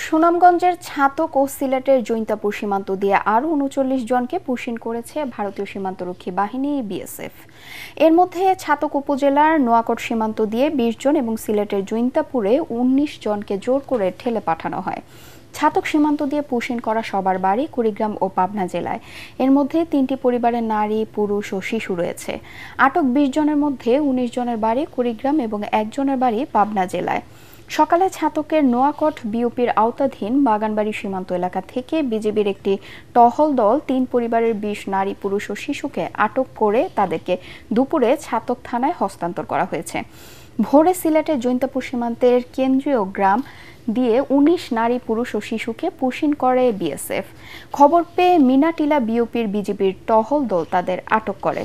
সুনামগঞ্জের ছাতক ও সিলেটের জৈন্তাপুর সীমান্ত দিয়ে আরও ৩৯ জনকে পুশিন করেছে ভারতীয় সীমান্তরক্ষী বাহিনী বিএসএফ। এর মধ্যে ছাতক উপজেলার নোয়াকোট সীমান্ত দিয়ে ২০ জন এবং সিলেটের জৈন্তাপুরে ১৯ জনকে জোর করে ঠেলে পাঠানো হয়। ছাতক সীমান্ত দিয়ে পুশিন করা সবার বাড়ি কুড়িগ্রাম ও পাবনা জেলায়। এর মধ্যে ৩টি পরিবারের নারী, পুরুষ ও শিশু রয়েছে। আটক ২০ জনের মধ্যে ১৯ জনের বাড়ি কুড়িগ্রাম এবং একজনের বাড়ি পাবনা জেলায়। সকালে ছাতকের নোয়াকোট বিওপির আওতাধীন বাগানবাড়ি সীমান্ত এলাকা থেকে বিজিবির একটি টহল দল ৩ পরিবারের ২০ নারী, পুরুষ ও শিশুকে আটক করে তাদেরকে দুপুরে ছাতক থানায় হস্তান্তর করা হয়েছে। ভোরে সিলেটের জৈন্তাপুর সীমান্তের কেন্দ্রীয় গ্রাম দিয়ে ১৯ নারী, পুরুষ ও শিশুকে পুশিন করে বিএসএফ। খবর পেয়ে মিনাটিলা বিওপির বিজিবির টহল দল তাদের আটক করে।